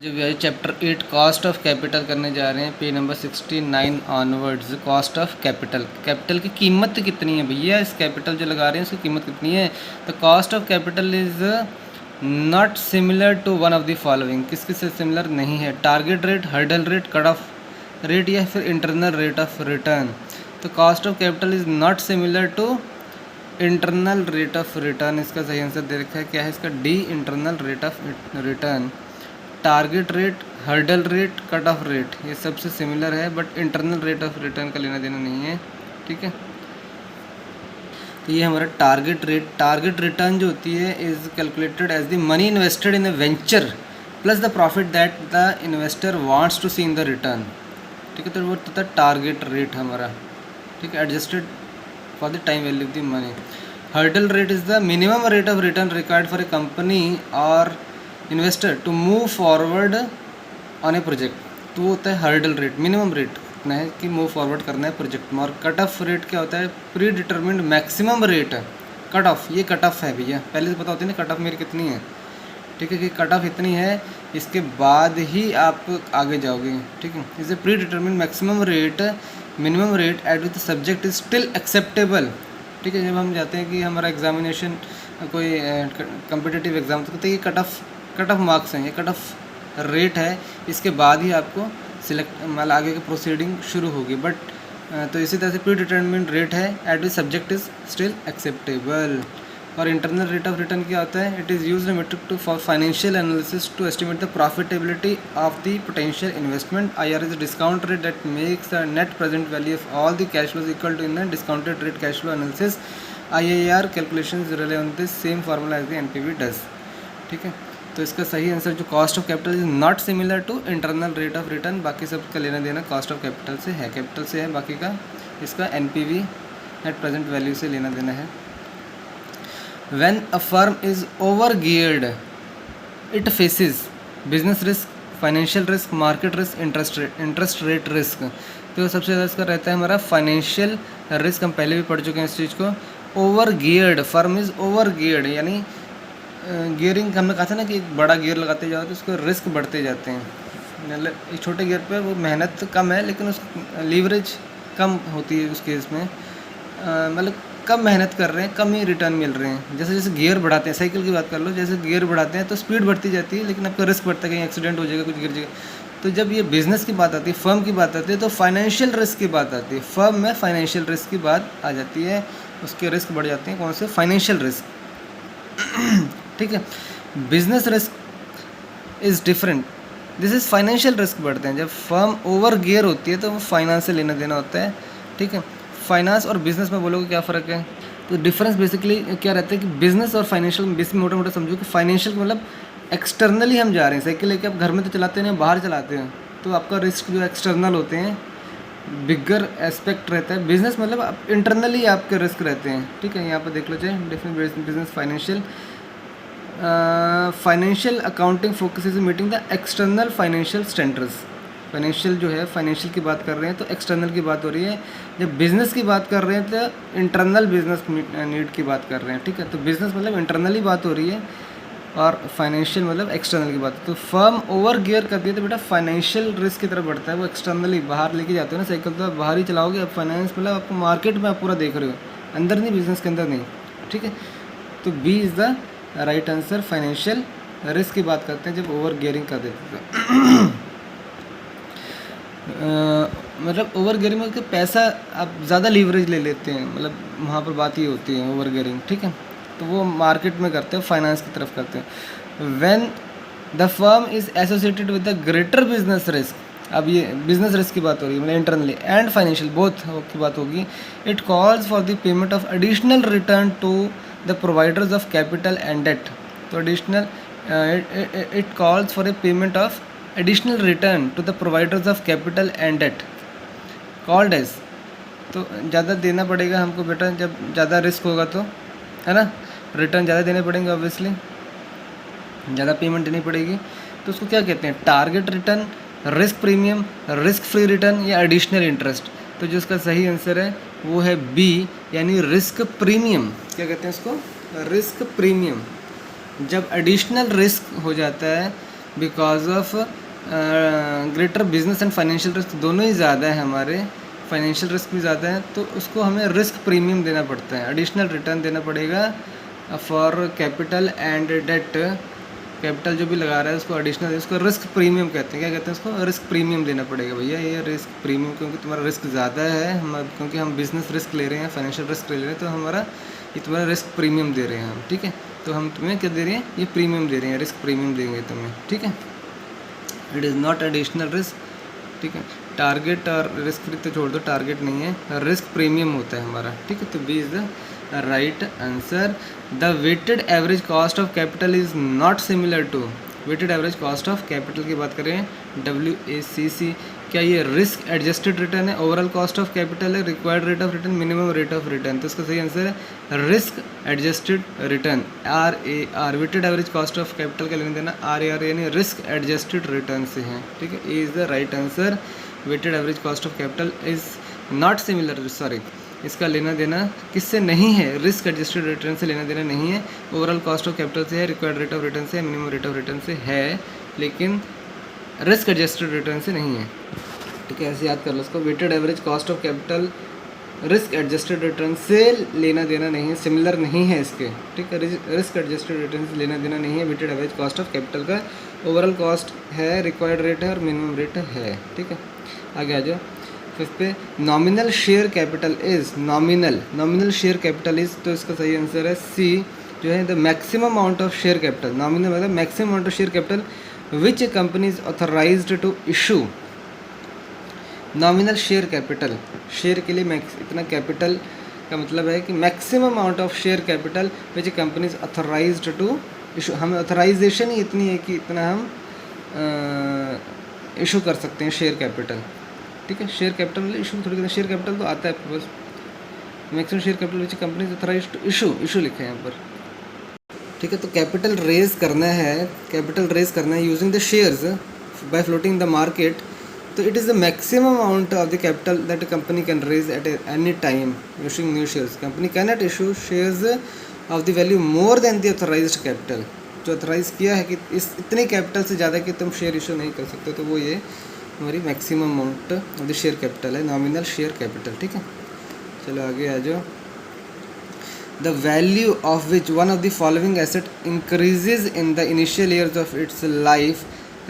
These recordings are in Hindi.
जो भी है चैप्टर 8 कॉस्ट ऑफ कैपिटल करने जा रहे हैं, page number 69 onwards. Cost of capital, capital की कीमत कितनी है भैया, इस कैपिटल जो लगा रहे हैं उसकी कीमत कितनी है। तो cost of capital is not similar to one of the following, किस किस से सिमिलर नहीं है। Target rate, hurdle rate, cut off rate या फिर इंटरनल रेट ऑफ रिटर्न। तो cost of capital is not similar to internal rate of return. इसका सही आंसर दे रखा है, क्या है इसका, D, internal rate of return. Target rate, hurdle rate, cut off rate ये सबसे सिमिलर है, but internal rate of return का लेना देना नहीं है। ठीक है, तो ये हमारा टारगेट रेट। टारगेट रिटर्न जो होती है is calculated as the money invested in a venture plus the profit that the investor wants to see in the return. ठीक है, तो वो होता है टारगेट रेट हमारा। ठीक है, adjusted for the time value of the money. Hurdle rate is the minimum rate of return required for a company और investor to move forward on a project. तो वो होता है हर्डल रेट, मिनिमम रेट कितना है कि मूव फॉरवर्ड करना है प्रोजेक्ट में। और कट ऑफ रेट क्या होता है, pre determined maximum rate. Cut of, ये कट ऑफ है भैया, पहले से पता होती है ना कट ऑफ मेरी कितनी है। ठीक है, कि कट ऑफ इतनी है, इसके बाद ही आप आगे जाओगे। ठीक है, इसे predetermined maximum rate, minimum rate at with subject is still acceptable. ठीक है, जब हम जाते हैं कि हमारा एग्जामिनेशन कोई कम्पिटिटिव एग्जाम, तो कहते हैं कि कट ऑफ मार्क्स हैं, ये कट ऑफ रेट है, इसके बाद ही आपको सिलेक्ट मतलब आगे की प्रोसीडिंग शुरू होगी। बट तो इसी तरह से प्री डिटर्मिन्ड रेट है at which subject is still acceptable. और इंटरनल रेट ऑफ रिटर्न क्या होता है, it is used metric to for financial analysis to estimate the profitability of the potential investment. IR is discount rate that makes the net present value of all the cash flows equal to in the discounted rate cash flow analysis. IAR calculations rely on this same formula as the NPV does. ठीक है, तो इसका सही आंसर जो cost of capital is not similar to internal rate of return. बाकी सब का लेना देना कॉस्ट ऑफ कैपिटल से है, कैपिटल से है, बाकी का इसका NPV नेट प्रेजेंट वैल्यू से लेना देना है। When a firm is over geared it faces business risk, financial risk, market risk, interest rate risk. तो सबसे ज़्यादा इसका रहता है हमारा फाइनेंशियल रिस्क, हम पहले भी पढ़ चुके हैं इस चीज़ को। Over geared, firm is over geared यानी गियरिंग हमने कहा था ना कि एक बड़ा गियर लगाते जाओ तो उसके रिस्क बढ़ते जाते हैं। मतलब एक छोटे गियर पे वो मेहनत कम है लेकिन उस लीवरेज कम होती है उस केस में। मतलब कम मेहनत कर रहे हैं, कम ही रिटर्न मिल रहे हैं। जैसे जैसे गियर बढ़ाते हैं, साइकिल की बात कर लो, जैसे गियर बढ़ाते हैं तो स्पीड बढ़ती जाती है लेकिन आपका रिस्क बढ़ता है, कहीं एक्सीडेंट हो जाएगा, कुछ गिर जाएगा। तो जब ये बिज़नेस की बात आती है, फर्म की बात आती है, तो फाइनेंशियल रिस्क की बात आती है। फर्म में फाइनेंशियल रिस्क की बात आ जाती है, उसके रिस्क बढ़ जाते हैं। कौन से, फाइनेंशियल रिस्क। ठीक है, business risk is different, this is financial risk बढ़ते हैं। जब फर्म ओवर गियर होती है तो वो फाइनेंस से लेना देना होता है। ठीक है, फाइनेंस और बिजनेस में बोलोगे क्या फ़र्क है, तो डिफरेंस बेसिकली क्या रहता है कि बिजनेस और फाइनेंशियल, बेसिक मोटा मोटा समझो कि फाइनेंशियल मतलब एक्सटर्नली हम जा रहे हैं। साइकिल लेके आप घर में तो चलाते हैं, बाहर चलाते हैं, तो आपका रिस्क जो एक्सटर्नल होते हैं, बिगर एस्पेक्ट रहता है। बिजनेस मतलब आप इंटरनली आपके रिस्क रहते हैं। ठीक है, यहाँ पर देख लो चाहे different business, financial. Financial accounting focuses meeting the external financial standards. Financial जो है, फाइनेंशियल की बात कर रहे हैं तो एक्सटर्नल की बात हो रही है। जब बिज़नेस की बात कर रहे हैं तो इंटरनल बिजनेस नीड की बात कर रहे हैं। ठीक है, तो बिज़नेस मतलब इंटरनली बात हो रही है और फाइनेंशियल मतलब एक्सटर्नल की बात। तो फर्म ओवर गियर करती है तो बेटा फाइनेंशियल रिस्क की तरफ बढ़ता है, वो एक्सटर्नली बाहर लेके जाते हो ना साइकिल, तो आप बाहर ही चलाओगे। अब फाइनेंस मतलब आपको मार्केट में आप पूरा देख रहे हो, अंदर नहीं, बिजनेस के अंदर नहीं। ठीक है, तो B is the right answer. Financial risk की बात करते हैं जब ओवर गियरिंग कर देते हैं। मतलब ओवर गियरिंग में कि पैसा आप ज़्यादा लीवरेज ले लेते हैं, मतलब वहाँ पर बात ही होती है ओवर गियरिंग। ठीक है, तो वो मार्केट में करते हैं, फाइनेंस की तरफ करते हैं। When the firm is associated with the greater business risk, अब ये बिजनेस रिस्क की बात हो रही है, मतलब इंटरनली एंड फाइनेंशियल बोथ की बात होगी। It calls for the payment of additional return to the providers of capital and debt. तो additional it calls for a payment of additional return to the providers of capital and debt called as. तो ज़्यादा देना पड़ेगा हमको बेटा, जब ज़्यादा रिस्क होगा तो, है ना, रिटर्न ज़्यादा देने पड़ेंगे, ऑब्वियसली ज़्यादा पेमेंट देनी पड़ेगी। तो उसको क्या कहते हैं, target return, risk premium, risk free return या एडिशनल इंटरेस्ट। तो जो उसका सही आंसर है वो है बी, यानी रिस्क प्रीमियम। क्या कहते हैं उसको, रिस्क प्रीमियम। जब एडिशनल रिस्क हो जाता है because of greater business and financial risk दोनों ही ज़्यादा है हमारे, फाइनेंशियल रिस्क भी ज़्यादा है, तो उसको हमें रिस्क प्रीमियम देना पड़ता है, एडिशनल रिटर्न देना पड़ेगा for capital and debt. Capital जो भी लगा रहा है उसको एडिशनल, उसको रिस्क प्रीमियम कहते हैं। क्या कहते हैं उसको? रिस्क प्रीमियम देना पड़ेगा भैया, ये रिस्क प्रीमियम, क्योंकि तुम्हारा रिस्क ज़्यादा है, क्योंकि हम बिजनेस रिस्क ले रहे हैं, फाइनेंशियल रिस्क ले रहे हैं, तो हमारा ये तुम्हारा रिस्क प्रीमियम दे रहे हैं हम, ठीक है। तो हम तुम्हें क्या दे रहे हैं? ये प्रीमियम दे रहे हैं, रिस्क प्रीमियम देंगे तुम्हें, ठीक है। It is not additional risk, ठीक है। टारगेट और रिस्क फ्री तो छोड़ दो, टारगेट नहीं है, रिस्क प्रीमियम होता है हमारा, ठीक है। तो B is the right answer. The weighted average cost of capital is not similar to, weighted average cost of capital की बात करें WACC, क्या ये रिस्क एडजस्टेड रिटर्न है, ओवरऑल कॉस्ट ऑफ कैपिटल है, required rate of return, minimum rate of return? तो इसका सही आंसर है risk adjusted return, RAR। Weighted average cost of capital का लेना देना RAR यानी रिस्क एडजस्टेड रिटर्न से है, ठीक है। A is the right answer. Weighted average cost of capital is not similar, sorry, इसका लेना देना किससे नहीं है? रिस्क एडजस्टेड रिटर्न से लेना देना नहीं है, ओवरऑल कॉस्ट ऑफ कैपिटल से है, रिक्वायर्ड रेट ऑफ रिटर्न से, मिनिमम रेट ऑफ रिटर्न से है, लेकिन रिस्क एडजस्टेड रिटर्न से नहीं है, ठीक है। ऐसे याद कर लो उसको, weighted average cost of capital risk adjusted return से लेना देना नहीं है, सिमिलर नहीं है इसके, ठीक है। रिस्क एडजस्टेड रिटर्न से लेना देना नहीं है weighted average cost of capital का, ओवरऑल कॉस्ट है, रिक्वायर्ड रेट है और मिनिमम रेट है, ठीक है। आगे आ जाओ फिर पे, nominal share capital is, nominal share capital is, तो इसका सही आंसर है सी जो है, the maximum amount of share capital. Nominal मतलब maximum amount of share capital which company is authorised to issue. Nominal share capital, share के लिए इतना कैपिटल का मतलब है कि maximum amount of share capital which company is authorised to issue. हमें ऑथराइजेशन ही इतनी है कि इतना हम इशू कर सकते हैं शेयर कैपिटल, ठीक है। शेयर कैपिटल मतलब इशू थोड़ी कहते, शेयर कैपिटल तो आता है बस, maximum share capital which company is authorised to issue लिखा है यहाँ पर, ठीक है। तो कैपिटल रेज करना है using the shares by floating the market, तो it is the maximum amount of the capital that a company can raise at any time using new shares. Company can not issue shares of the value more than the authorized capital, जो ऑथराइज किया है कि इस इतने कैपिटल से ज़्यादा कि तुम शेयर इशू नहीं कर सकते, तो वो ये हमारी maximum amount of the share capital है, नॉमिनल शेयर कैपिटल, ठीक है। चलो आगे आ जाओ। The value of which one of the following asset increases in the initial years of its life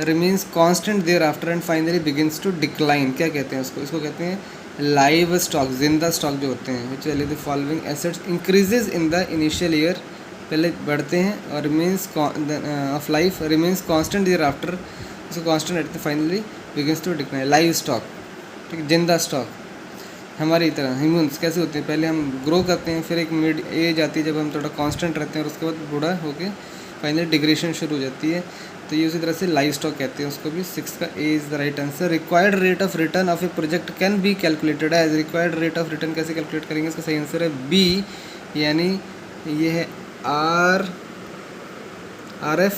remains constant thereafter and finally begins to decline, क्या कहते हैं उसको? इसको कहते हैं लाइव स्टॉक, जिंदा स्टॉक जो होते हैं। which value the following assets increases in the initial year, पहले बढ़ते हैं, और remains of life remains constant thereafter, इसको constant रहते हैं, finally begins to decline, live stock, ठीक है, जिंदा स्टॉक। हमारी तरह ह्यूमन्स कैसे होते हैं, पहले हम ग्रो करते हैं, फिर एक मिड एज आती है जब हम थोड़ा कांस्टेंट रहते हैं, और उसके बाद बूढ़ा होके फाइनली डिग्रेशन शुरू हो जाती है, तो ये उसी तरह से लाइव स्टॉक कहते हैं उसको भी। 6 का A is the right answer. Required rate of return of a project can be calculated as, required rate of return कैसे कैलकुलेट करेंगे? इसका सही आंसर है बी, यानी ये है RF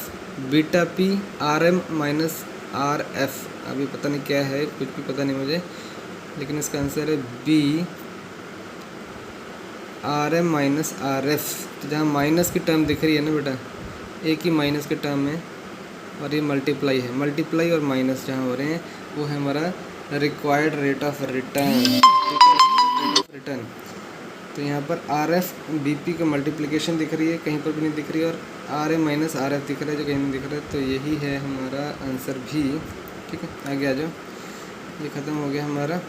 beta P RM minus RF। अभी पता नहीं क्या है, कुछ भी पता नहीं मुझे, लेकिन इसका आंसर है बी, RM माइनस RF। तो जहाँ माइनस की टर्म दिख रही है ना बेटा, एक ही माइनस के टर्म है, और ये मल्टीप्लाई है, मल्टीप्लाई और माइनस जहाँ हो रहे हैं वो है हमारा रिक्वायर्ड रेट ऑफ रिटर्न। तो यहाँ पर RF BP का मल्टीप्लिकेशन दिख रही है, कहीं पर भी नहीं दिख रही है, और RM माइनस RF दिख रहा है जो कहीं नहीं दिख रहा है, तो यही है हमारा आंसर भी, ठीक है। आगे आ जाओ, ये ख़त्म हो गया हमारा,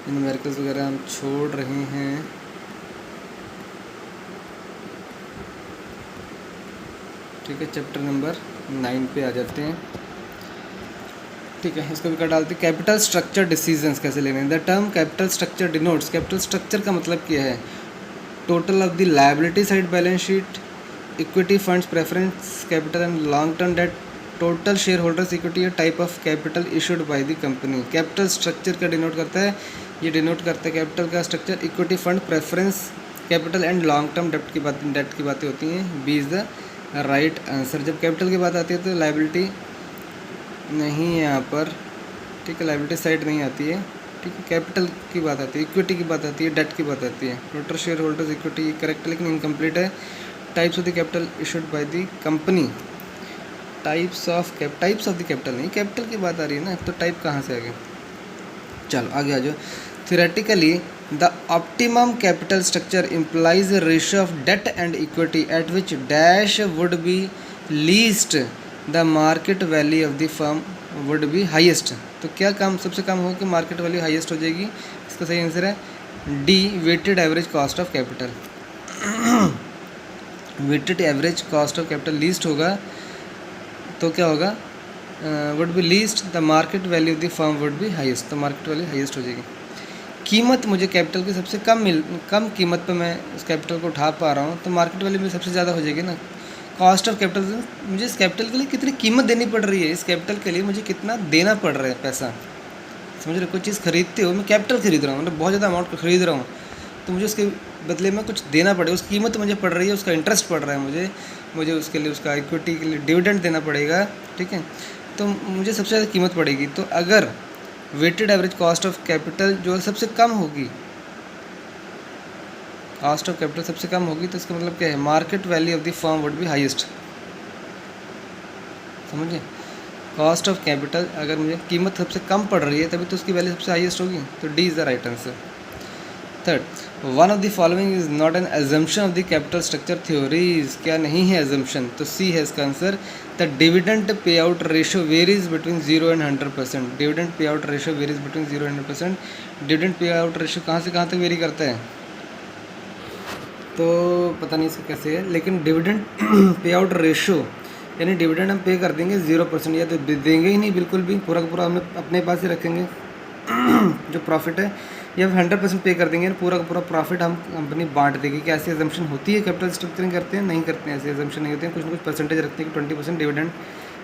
न्यूमेरिकल्स वगैरह हम छोड़ रहे हैं। ठीक है, चैप्टर नंबर 9 पे आ जाते हैं, ठीक है। इसको भी कर डालते हैं, कैपिटल स्ट्रक्चर डिसीजंस कैसे लेने हैं। The term capital structure denotes, capital structure का मतलब क्या है? Total of the liability side balance sheet, equity funds, preference capital and long term debt, total share holders equity, type of capital issued by the company. Capital structure का डिनोट करता है, ये डिनोट करता है कैपिटल का structure, equity fund, preference capital and long term debt की बातें होती हैं। B is the right answer. जब कैपिटल की बात आती है तो लायबिलिटी नहीं है यहाँ पर, ठीक है, लायबिलिटी साइड नहीं आती है, ठीक है। कैपिटल की बात आती है, इक्विटी की बात आती है, डेट की बात आती है। Total share holders equity correct, लेकिन इनकम्प्लीट है। Types of the capital issued by the company, types of the capital नहीं, कैपिटल की बात आ रही है ना, तो टाइप कहाँ से आ गया। चलो आगे आ जाओ। Theoretically the optimum capital structure implies a ratio of debt and equity at which dash would be least the market value of the firm would be highest. तो क्या काम सबसे कम हो कि मार्केट वैल्यू हाईएस्ट हो जाएगी। इसका सही आंसर है D, weighted average cost of capital. Weighted average cost of capital least होगा तो क्या होगा, would be least the market value of the firm would be highest, तो मार्केट वैल्यू हाईएस्ट हो जाएगी। कीमत मुझे कैपिटल की सबसे कम कीमत पे मैं उस कैपिटल को उठा पा रहा हूँ, तो मार्केट वैल्यू में सबसे ज़्यादा हो जाएगी ना। कॉस्ट ऑफ कैपिटल, मुझे इस कैपिटल के लिए कितनी कीमत देनी पड़ रही है, इस कैपिटल के लिए मुझे कितना देना पड़ रहा है पैसा। समझ रहे, कोई चीज़ खरीदते हो, मैं कैपिटल खरीद रहा हूँ, मतलब बहुत ज़्यादा अमाउंट खरीद रहा हूँ, तो मुझे उसके बदले में कुछ देना पड़ेगा, उसकी कीमत मुझे पड़ रही है, उसका इंटरेस्ट पड़ रहा है मुझे उसके लिए, उसका इक्विटी के लिए डिविडेंड देना पड़ेगा, ठीक है, तो मुझे सबसे ज़्यादा कीमत पड़ेगी। तो अगर weighted average cost of capital जो सबसे कम होगी, कॉस्ट ऑफ कैपिटल सबसे कम होगी, तो इसका मतलब क्या है, market value of the firm would be highest. समझिए, कॉस्ट ऑफ कैपिटल अगर मुझे कीमत सबसे कम पड़ रही है तभी तो उसकी वैल्यू सबसे हाईएस्ट होगी, तो D is the right answer. Third, one of the following is not an assumption of the capital structure theories. क्या नहीं है एजम्पशन, तो सी है इसका answer. The dividend pay out ratio varies between 0 and 100%। Dividend pay out ratio varies between 0 and 100%। Dividend pay out ratio कहाँ से कहाँ तक वेरी करता है, तो पता नहीं इसका कैसे है, लेकिन डिविडेंड पे आउट रेशियो यानी डिविडेंड हम पे कर देंगे 0%, या तो देंगे ही नहीं बिल्कुल भी, पूरा का पूरा हम अपने पास ही रखेंगे जो प्रॉफिट है, या 100% पे कर देंगे, पूरा का पूरा प्रॉफिट हम कंपनी बांट देगी। क्या ऐसी एजम्पशन होती है, कैपिटल स्ट्रक्चरिंग करते हैं, नहीं करते हैं, ऐसी एजम्पशन नहीं होती है, कुछ ना कुछ परसेंटेज रखते हैं कि 20% डिविडेंड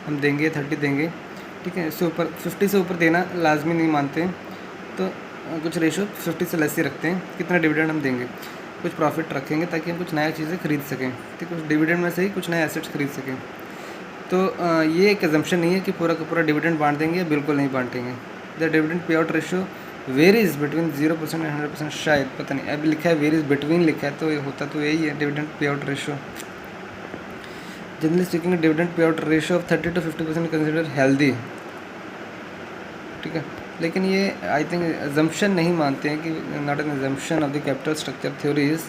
हम देंगे, 30 देंगे, ठीक है, इससे ऊपर 50 से ऊपर देना लाजमी नहीं मानते हैं, तो कुछ रेशो 50 से लेस ही रखते हैं, कितना डिविडेंड हम देंगे, कुछ प्रॉफिट रखेंगे ताकि हम कुछ नया चीज़ें खरीद सकें, ठीक है, कुछ डिविडेंड में से ही कुछ नए एसेट्स खरीद सकें। तो ये एक एजम्पशन नहीं है कि पूरा का पूरा डिविडेंड बांट देंगे, बिल्कुल नहीं बांटेंगे। The dividend pay out ratio varies between 0% and 100%, शायद पता नहीं, अभी लिखा है वेरीज बिटवीन लिखा है, तो ये होता तो यही है dividend pay out ratio. Generally speaking dividend pay out ratio of 30 to 50% consider healthy, ठीक है, लेकिन ये आई थिंक एजम्पशन नहीं मानते हैं कि not an assumption of the capital structure theories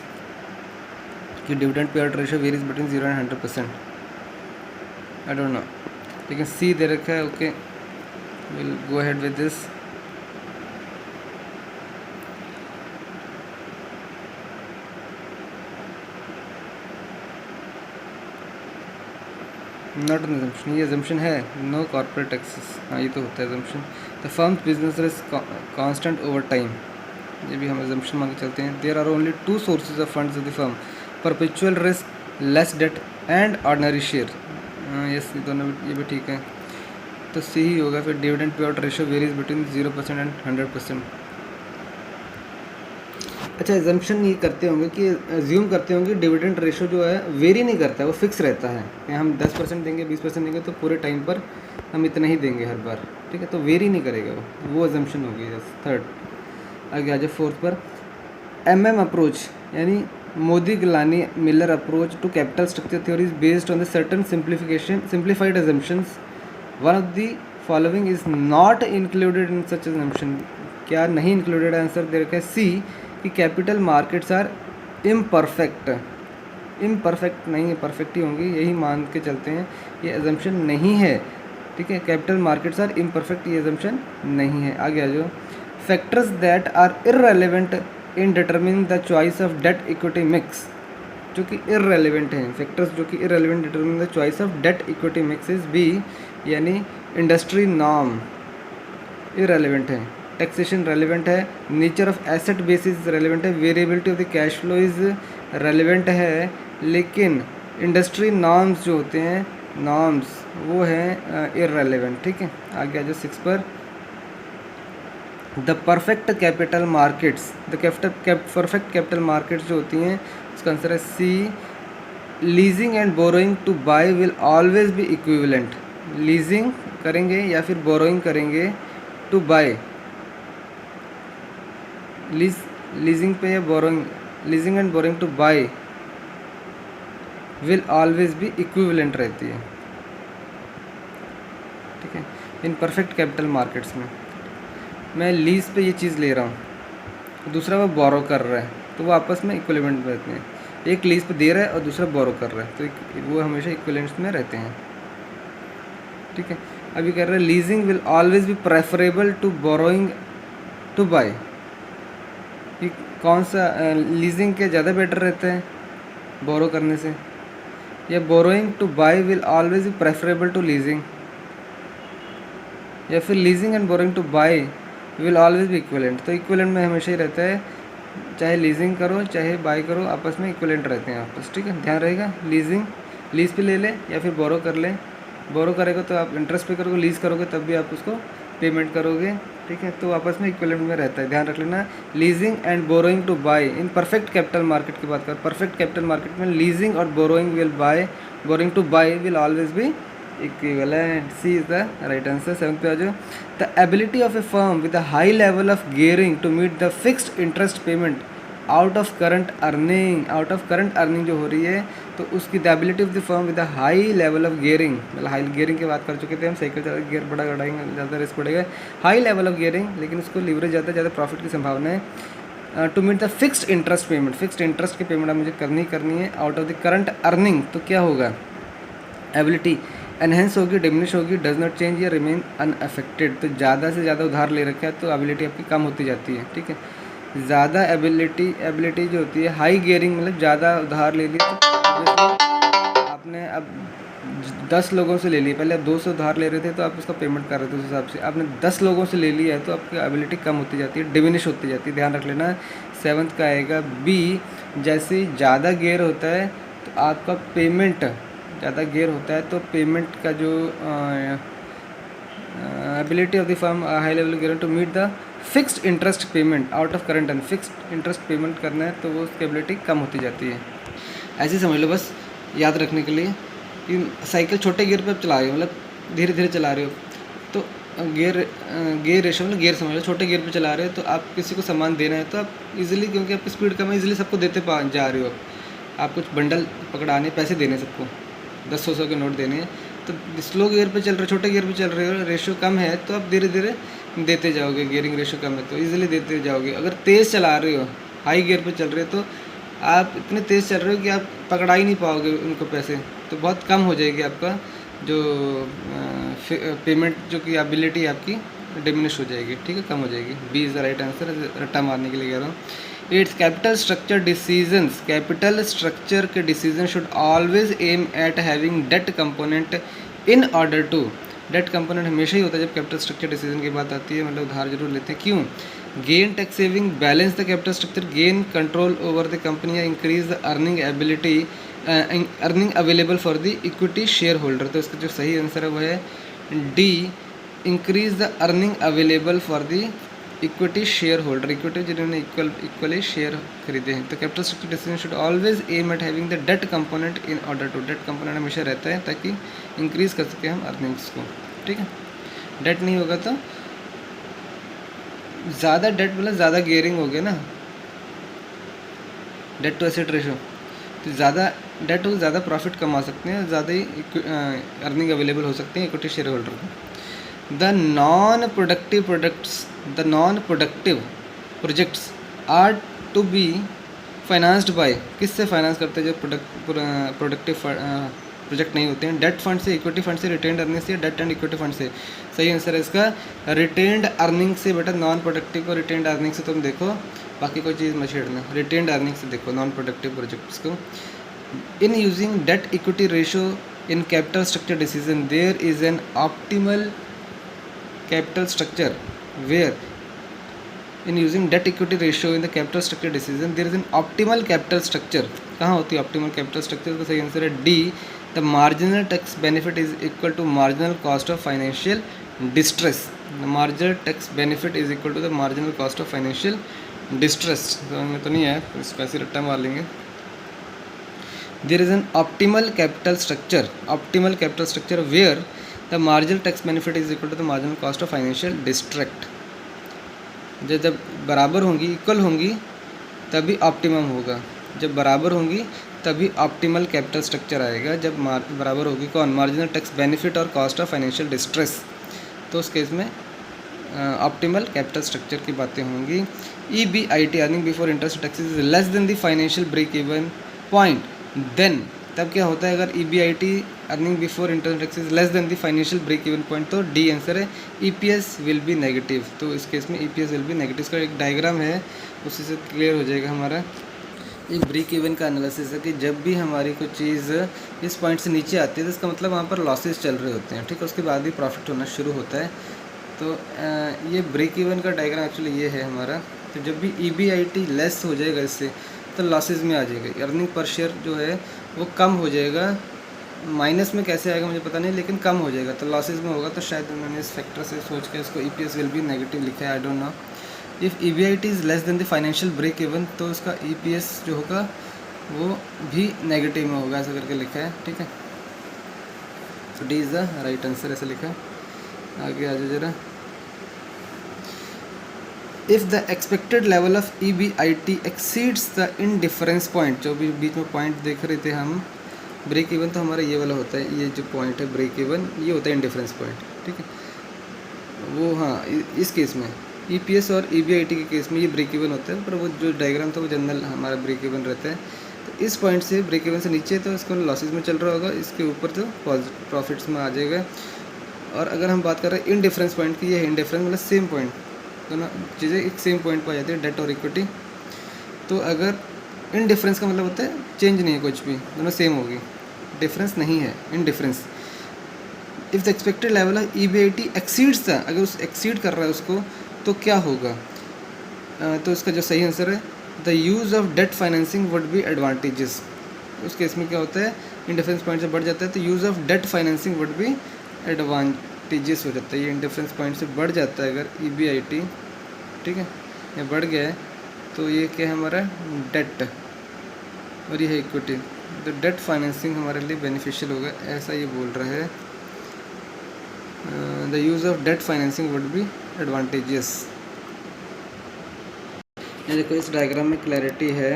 कि dividend pay out ratio varies between 0 and 100%। I don't know, लेकिन सी दे रखा है। Okay, will go ahead with this. Not an assumption, ये एजम्पशन है, नो कॉर्पोरेट टैक्सेस, हाँ ये तो होता है assumption. The firm's business risk constant over time, ये भी हम एजम्पशन मान के चलते हैं। There are only 2 sources of funds of the firm, perpetual risk, less debt and ordinary share. Yes, ये दोनों ये भी ठीक है, तो सी ही होगा फिर। Dividend pay out ratio varies between 0% and 100%। अच्छा, एजम्पशन ये करते होंगे कि एज्यूम करते होंगे डिविडेंड रेशियो जो है वेरी नहीं करता है, वो फिक्स रहता है कि हम 10% देंगे, 20% देंगे, तो पूरे टाइम पर हम इतना ही देंगे हर बार, ठीक है, तो वेरी नहीं करेगा वो एजम्पशन होगी। थर्ड, आगे आ जाए फोर्थ पर। MM अप्रोच यानी Modigliani Miller approach to capital structure theory is based on the certain simplified assumptions. One of the following is not included in such assumption. क्या नहीं इंक्लूडेड, आंसर दे रखा है सी कि capital markets are imperfect. Imperfect नहीं है, परफेक्ट ही होंगी, यही मान के चलते हैं, ये एजम्पशन नहीं है, ठीक है, कैपिटल मार्केट्स आर इम्परफेक्ट, ये एजम्पशन नहीं है। आगे आ जाओ। Factors that are irrelevant in determining the choice of debt equity mix, जो कि इररेलेवेंट हैं, फैक्टर्स जो कि irrelevant determining the choice of debt equity mix is B, यानी इंडस्ट्री नॉर्म इररेलेवेंट है, टैक्सेशन रेलिवेंट है, nature of asset basis relevant है, variability of the cash flow is relevant है, लेकिन इंडस्ट्री नॉर्म्स जो होते हैं, नॉर्म्स वो हैं इररेलेवेंट, ठीक है। आगे आ जाओ 6 पर। The perfect capital markets, perfect capital markets जो होती हैं, उसका आंसर है C. Leasing and borrowing to buy will always be equivalent. Leasing करेंगे या फिर बोरोइंग करेंगे टू बाय, लीजिंग पे या borrowing, leasing and borrowing to buy will always be equivalent रहती है। ठीक है। इन परफेक्ट कैपिटल मार्केट्स में मैं लीज पे ये चीज़ ले रहा हूँ, दूसरा वो बोरो कर रहा है, तो वो आपस में इक्विवेलेंट में रहते हैं। एक लीज पे दे रहा है और दूसरा बोरो कर रहा है, तो वो हमेशा इक्विवेलेंट्स में रहते हैं। ठीक है। अभी कह रहे हैं leasing will always be preferable to borrowing to buy. कि कौन सा लीजिंग के ज़्यादा बेटर रहता है बोरो करने से, या borrowing to buy will always be preferable to leasing, या फिर leasing and borrowing to buy will always be equivalent. तो इक्विवेलेंट में हमेशा ही रहता है, चाहे लीजिंग करो चाहे बाय करो, आपस में इक्विवेलेंट रहते हैं आपस। ठीक है, ध्यान रहेगा। लीजिंग लीज पे ले ले या फिर बोरो कर ले, बोरो करेगा तो आप इंटरेस्ट पे करोगे, लीज करोगे तब भी आप उसको पेमेंट करोगे। ठीक है, तो आपस में इक्विवेलेंट में रहता है, ध्यान रख लेना। Leasing and borrowing to buy in perfect capital market की बात कर, परफेक्ट कैपिटल मार्केट में लीजिंग और borrowing will buy, borrowing to buy will always be equivalent. C is the right answer. 7th पे आ जाओ। The ability of a firm with a high level of gearing to meet the fixed interest payment out of current earning जो हो रही है, तो उसकी the ability of the firm with a high level of gearing, मतलब हाई गियरिंग की बात कर चुके थे हम, साइकिल चला गियर बड़ा बढ़ाएंगे ज़्यादा रिस्क बढ़ेगा। हाई लेवल ऑफ गियरिंग, लेकिन उसको लीवरेज ज़्यादा प्रॉफिट की संभावना है। To meet the fixed interest payment, fixed interest की पेमेंट मुझे करनी है out of the current earning, तो क्या होगा, एबिलिटी एनहेंस होगी, डिमिनिश होगी, डज नॉट चेंज या रिमेन अनअफेक्टेड। तो ज़्यादा से ज़्यादा उधार ले रखा है तो एबिलिटी आपकी कम होती जाती है। ठीक है, ज़्यादा एबिलिटी जो होती है, हाई गियरिंग मतलब ज़्यादा उधार ले लिया, तो आपने अब 10 लोगों से ले लिया, पहले आप 200 उधार ले रहे थे तो आप उसका पेमेंट कर रहे थे, उस हिसाब से आपने 10 लोगों से ले लिया है तो आपकी एबिलिटी कम होती जाती है, डिमिनिश होती जाती है, ध्यान रख लेना। 7th का आएगा बी। जैसे ज़्यादा गियर होता है तो आपका पेमेंट, ज़्यादा गियर होता है तो पेमेंट का जो ability of the firm high level gear to meet the fixed interest payment out of current and fixed interest payment करना है, तो वो उसकी एबिलिटी कम होती जाती है। ऐसे समझ लो, बस याद रखने के लिए कि साइकिल छोटे गियर पे आप चला रहे हो, मतलब धीरे धीरे चला रहे हो, तो गियर रेशो मतलब गियर समझ लो, छोटे गियर पे चला रहे हो तो आप किसी को सामान देना है तो आप इजीली, क्योंकि आपकी स्पीड कम है, इजीली सबको देते जा रहे हो। आप कुछ बंडल पकड़ाने, पैसे देने सबको, 10-100 के नोट देने हैं, तो स्लो गियर पे चल रहे, छोटे गियर पे चल रहे हो, रेशो कम है तो आप धीरे धीरे देते जाओगे, गियरिंग रेशो कम है तो इजीली देते जाओगे। अगर तेज़ चला रहे हो, हाई गियर पे चल रहे हो, तो आप इतने तेज़ चल रहे हो कि आप पकड़ा ही नहीं पाओगे उनको पैसे, तो बहुत कम हो जाएगी आपका जो पेमेंट जो की एबिलिटी आपकी डिमिनिश हो जाएगी। ठीक है, कम हो जाएगी। B is the right answer, रट्टा मारने के लिए कह रहा हूँ। 8th capital structure decisions, capital structure के decision should always aim at having debt component in order to, debt component हमेशा ही होता है जब कैपिटल स्ट्रक्चर डिसीजन की बात आती है, मतलब उधार जरूर लेते हैं। क्यों? Gain tax saving, balance the capital structure, gain control over the company या increase the earning ability, earning available for the equity share holder. तो इसका जो सही आंसर है वो है D, increase the earning available for the equity share holder, equity जिन्होंने इक्वली शेयर खरीदे हैं। तो capital structure decision should always aim at having the debt component in order to, debt component हमेशा रहता है ताकि इंक्रीज कर सके हम अर्निंग्स को। ठीक है, डेट नहीं होगा तो ज़्यादा डेट मतलब ज़्यादा गियरिंग हो गया ना, डेट टू एसेट रेशो, तो ज़्यादा डेट हो ज़्यादा प्रॉफिट कमा सकते हैं, ज़्यादा ही अर्निंग अवेलेबल हो सकती है इक्विटी शेयर होल्डर को। The non-productive projects are to be financed by, किससे फाइनेंस करते हैं जो प्रोडक्टिव प्रोजेक्ट नहीं होते हैं? डेट फंड से, इक्विटी फंड से, रिटेन्ड अर्निंग से, डेट एंड इक्विटी फंड से। सही आंसर है इसका रिटेन्ड अर्निंग से। बेटा नॉन प्रोडक्टिव को रिटेन्ड अर्निंग से तुम देखो, बाकी कोई चीज़ मत छेड़ना, रिटेन्ड अर्निंग से देखो नॉन प्रोडक्टिव प्रोजेक्ट्स को। In using debt equity ratio in capital structure decision there is an optimal capital structure where in using debt equity ratio in the capital structure decision there is an optimal capital structure। कहाँ होती है optimal capital structure? तो सही आंसर है D, the marginal tax benefit is equal to marginal cost of financial distress। the marginal tax benefit is equal to the marginal cost of financial distress। तो हमें तो नहीं है, इसको ऐसे रट्टा मार लेंगे। there is an optimal capital structure where the marginal tax benefit is equal to the marginal cost of financial distress। जब बराबर होंगी, इक्वल होंगी, तभी ऑप्टिमम होगा। जब बराबर होंगी तभी ऑप्टिमल कैपिटल स्ट्रक्चर आएगा। जब बराबर होगी कौन? मार्जिनल टैक्स बेनिफिट और कॉस्ट ऑफ फाइनेंशियल डिस्ट्रेस। तो उस केस में ऑप्टिमल कैपिटल स्ट्रक्चर की बातें होंगी। EBIT earning before interest taxes is less than the financial break even point, then तब क्या होता है अगर EBIT earning before interest taxes less than the financial break even point, तो डी आंसर है, EPS विल बी नेगेटिव। तो इस केस में EPS विल बी नेगेटिव। इसका एक डायग्राम है, उसी से क्लियर हो जाएगा हमारा। एक ब्रेक इवन का एनालिसिस है कि जब भी हमारी कोई चीज़ इस पॉइंट से नीचे आती है तो इसका मतलब वहाँ पर लॉसेस चल रहे होते हैं, ठीक है, उसके बाद ही प्रॉफिट होना शुरू होता है। तो ये ब्रेक इवन का डायग्राम एक्चुअली ये है हमारा। तो जब भी EBIT लेस हो जाएगा इससे तो लॉसेस में आ जाएगा, अर्निंग पर शेयर जो है वो कम हो जाएगा। माइनस में कैसे आएगा मुझे पता नहीं, लेकिन कम हो जाएगा, तो लॉसेस में होगा। तो शायद उन्होंने इस फैक्टर से सोच के इसको EPS विल बी नेगेटिव लिखा है, I don't know. If EBIT is less than the financial break even, तो उसका EPS जो होगा वो भी नेगेटिव में होगा, ऐसा करके लिखा है, ठीक है। तो D is the right answer, ऐसा लिखा है। आगे आ जाओ जरा। If the expected level of EBIT exceeds the indifference point, जो भी बीच में पॉइंट देख रहे थे हम, ब्रेक इवन तो हमारा ये वाला होता है, ये जो पॉइंट है ब्रेक इवन, ये होता है इनडिफरेंस पॉइंट, ठीक है। वो हाँ, इस केस में EPS और EBIT के केस में ये ब्रेक इवन होता है, पर वो जो डायग्राम था वो जनरल हमारा ब्रेक इवन रहता है। तो इस पॉइंट से ब्रेक इवन से नीचे तो इसको लॉसेस में चल रहा होगा, इसके ऊपर तो प्रॉफिट्स में आ जाएगा। और अगर हम बात कर रहे हैं इनडिफरेंस पॉइंट की, ये है इनडिफरेंस मतलब सेम पॉइंट, दोनों चीज़ें एक सेम पॉइंट पर आ जाती है, डेट और इक्विटी। तो अगर इनडिफरेंस का मतलब होता है चेंज नहीं है कुछ भी, दोनों सेम होगी, डिफरेंस नहीं है, indifference. If the expected level of EBIT exceeds था, अगर उस एक्सीड कर रहा है उसको तो क्या होगा? तो इसका जो सही आंसर है, the use of debt financing would be advantages. उस केस में क्या होता है, इंडिफरेंस पॉइंट से बढ़ जाता है तो use of debt financing would be advantages हो जाता है। ये इंडिफरेंस पॉइंट से बढ़ जाता है अगर EBIT, ठीक है, ये बढ़ गया है तो ये क्या है हमारा डेट, और ये है इक्विटी। तो डेट फाइनेंसिंग हमारे लिए बेनिफिशियल होगा, ऐसा ये बोल रहा है। The use of debt financing would be advantages. ये देखो इस डायग्राम में क्लैरिटी है।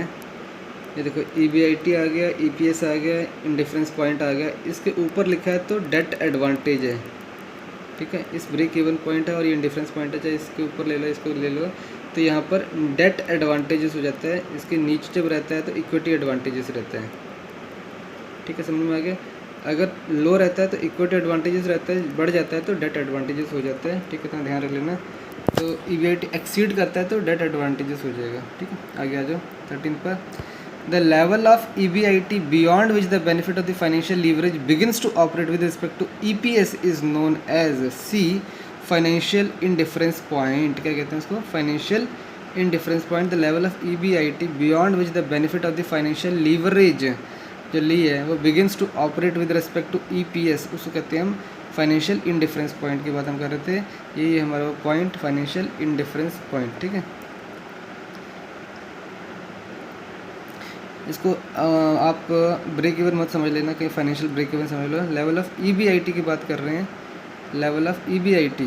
ये देखो EBIT आ गया, EPS आ गया, इंडिफरेंस पॉइंट आ गया, इसके ऊपर लिखा है तो डेट एडवांटेज है, ठीक है। इस ब्रेक इवन पॉइंट है और ये इंडिफरेंस पॉइंट है, चाहे इसके ऊपर ले लो इसको ले लो, तो यहाँ पर डेट एडवांटेजेस हो जाता है। इसके नीचे जब रहता है तो इक्विटी एडवांटेजेस रहता है, ठीक है, समझ में आ गया। अगर लो रहता है तो इक्विटी एडवांटेजेस रहता है, बढ़ जाता है तो डेट एडवांटेजेस हो जाता है, ठीक है, तो ध्यान रख लेना। तो EBIT एक्सीड करता है तो डेट एडवांटेजेस हो जाएगा, ठीक है। आगे आ जाओ 13 पर। The level of EBIT beyond which the benefit of the financial leverage begins to operate with respect to EPS is known as C financial indifference point. क्या कहते हैं उसको? Financial indifference point. The level of EBIT beyond which the benefit of the financial leverage जो ली है वो begins to operate with respect to EPS, उसको कहते हैं हम फाइनेंशियल इंडिफरेंस पॉइंट की बात हम कर रहे थे। ये हमारा पॉइंट फाइनेंशियल इंडिफरेंस पॉइंट, ठीक है। इसको आप ब्रेक इवन मत समझ लेना, कहीं फाइनेंशियल ब्रेक इवन समझ लो। लेवल ऑफ EBIT की बात कर रहे हैं, level of EBIT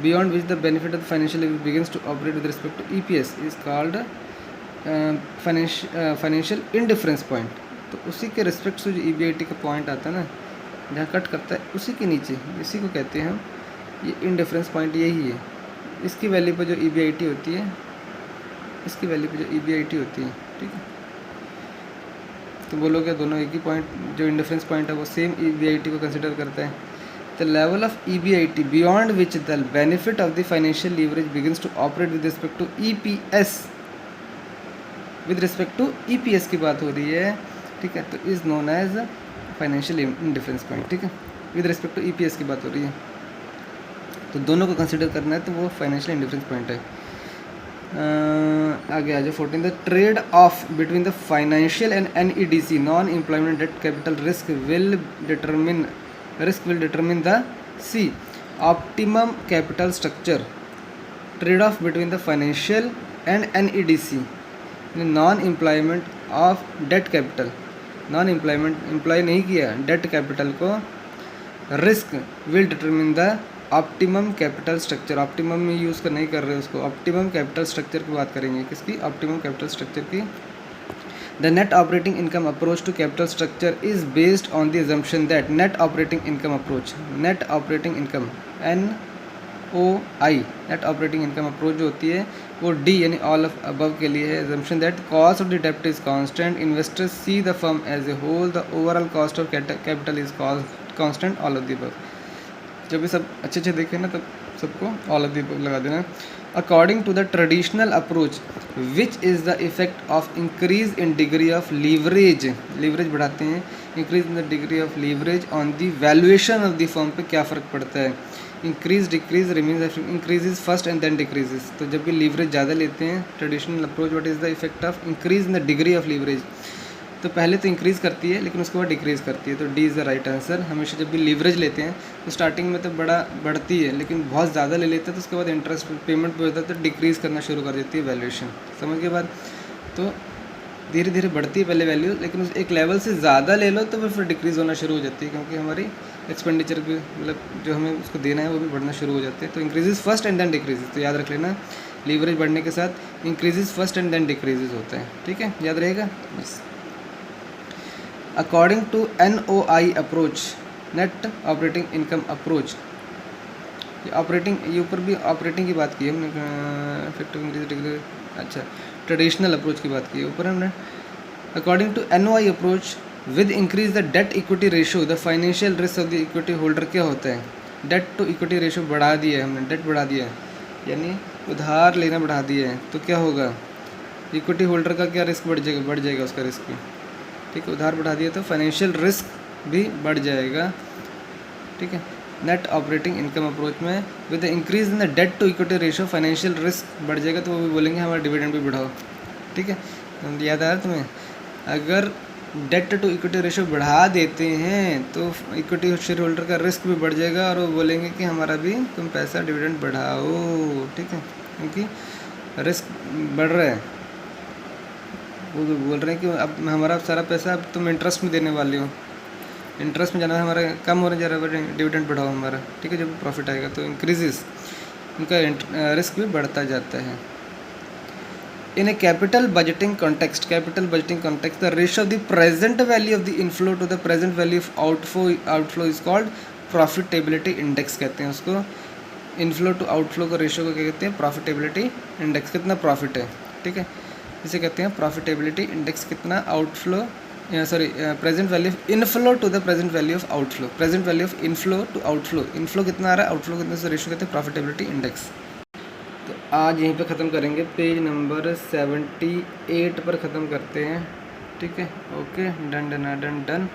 beyond which the benefit of financial begins to operate with respect to EPS is called financial indifference point. तो उसी के रिस्पेक्ट से जो EBIT का पॉइंट आता है ना, जहाँ कट करता है उसी के नीचे, इसी को कहते हैं हम ये इंडिफरेंस पॉइंट, यही है। इसकी वैल्यू पर जो EBIT होती है, इसकी वैल्यू पर जो EBIT होती है, ठीक है। तो बोलोगे दोनों एक ही पॉइंट, जो इंडिफरेंस पॉइंट है वो सेम EBIT को कंसिडर करता है। The level of EBIT beyond which the benefit of the financial leverage begins to operate with respect to EPS, with respect to EPS की बात हो रही है, ठीक है, तो is known as financial indifference point, ठीक है। विद रिस्पेक्ट टू EPS की बात हो रही है, तो दोनों को कंसिडर करना है, तो वो फाइनेंशियल इंडिफरेंस पॉइंट है। आगे आ जाओ 14। The trade off between the financial and NEDC non employment debt capital risk will determine the C optimum capital structure. Trade off between the financial and NEDC non employment of debt capital, non employ नहीं किया डेट कैपिटल को, risk will determine the optimum capital structure. Optimum में यूज़ कर नहीं कर रहे उसको, ऑप्टिमम कैपिटल स्ट्रक्चर की बात करेंगे, किसकी? ऑप्टिमम कैपिटल स्ट्रक्चर की। The net operating income approach to capital structure is based on the assumption that net operating income approach, net operating income NOI, net operating income approach जो होती है वो D यानी all of above के लिए है. assumption that cost of the debt is constant, investors see the firm as a whole, the overall cost of capital is constant, all of the above. जब भी सब अच्छे अच्छे देखें ना तब सबको ऑल ऑफ द अबव लगा देना. According to the traditional approach which is the effect of increase in degree of leverage, leverage बढ़ाते हैं, increase in the degree of leverage on the valuation of the firm पे क्या फ़र्क पड़ता है. Increase decrease remains increases first and then decreases. तो जब भी लीवरेज ज़्यादा लेते हैं traditional approach, what is the effect of increase in the degree of leverage. तो पहले तो इंक्रीज़ करती है लेकिन उसके बाद डिक्रीज़ करती है. तो D is the right answer. हमेशा जब भी लीवरेज लेते हैं तो स्टार्टिंग में तो बढ़ती है लेकिन बहुत ज़्यादा ले लेते हैं तो उसके बाद इंटरेस्ट पेमेंट पे होता है तो डिक्रीज़ करना शुरू कर देती है वैल्यूएशन. समझ के बाद तो धीरे धीरे बढ़ती है पहले वैल्यू, लेकिन उस एक लेवल से ज़्यादा ले लो तो फिर डिक्रीज़ होना शुरू हो जाती है क्योंकि हमारी एक्सपेंडिचर भी मतलब जो हमें उसको देना है वो भी बढ़ना शुरू हो जाते हैं. तो increases first and then decreases. तो याद रख लेना लीवरेज बढ़ने के साथ increases first and then decreases होता है. ठीक है, याद रहेगा. बस अकॉर्डिंग टू NOI अप्रोच, net operating income approach, operating ये ऊपर भी ऑपरेटिंग की बात की है हमने, इफेक्टिव इंक्रीज डिग्री, अच्छा ट्रेडिशनल अप्रोच की बात की है ऊपर हमने. According to NOI approach with increase the debt equity ratio the financial risk of the equity holder. क्या होता है, डेट टू इक्विटी रेशो बढ़ा दिया है हमने, डेट बढ़ा दिया है यानी उधार लेना बढ़ा दिया है. तो क्या होगा, इक्विटी होल्डर का क्या रिस्क बढ़ जाएगा उसका रिस्क भी. ठीक है, उधार बढ़ा दिया तो फाइनेंशियल रिस्क भी बढ़ जाएगा. ठीक है, नेट ऑपरेटिंग इनकम अप्रोच में with the increase in the debt to equity ratio financial risk बढ़ जाएगा तो वो भी बोलेंगे हमारा डिविडेंड भी बढ़ाओ. ठीक है, याद आ रहा तुम्हें. अगर डेट टू इक्विटी रेशो बढ़ा देते हैं तो इक्विटी शेयर होल्डर का रिस्क भी बढ़ जाएगा और वो बोलेंगे कि हमारा भी तुम पैसा डिविडेंड बढ़ाओ. ठीक है, क्योंकि रिस्क बढ़ रहा है. वो बोल रहे हैं कि अब हमारा सारा पैसा अब तुम इंटरेस्ट में देने वाले हो, इंटरेस्ट में जाना है हमारा कम होने जा रहा है, डिविडेंड बढ़ाओ हमारा. ठीक है, जब प्रॉफिट आएगा तो इंक्रीजेस उनका रिस्क भी बढ़ता जाता है. In a capital budgeting context, the ratio of the present value of the inflow to the present value of outflow is called profitability index कहते हैं उसको. इनफ्लो टू आउटफ्लो का रेशियो को क्या कहते हैं, प्रॉफिटेबिलिटी इंडेक्स. कितना प्रॉफिट है, ठीक है, इसे कहते हैं प्रॉफिटेबिलिटी इंडेक्स. कितना outflow present value of inflow to the present value of outflow, present value of inflow to outflow. Inflow कितना आ रहा है, आउटफ्लो कितना, से रेशियो कहते हैं प्रॉफिटेबिलिटी इंडेक्स. तो आज यहीं पे ख़त्म करेंगे, पेज नंबर 78 पर ख़त्म करते हैं. ठीक है, ओके, डन.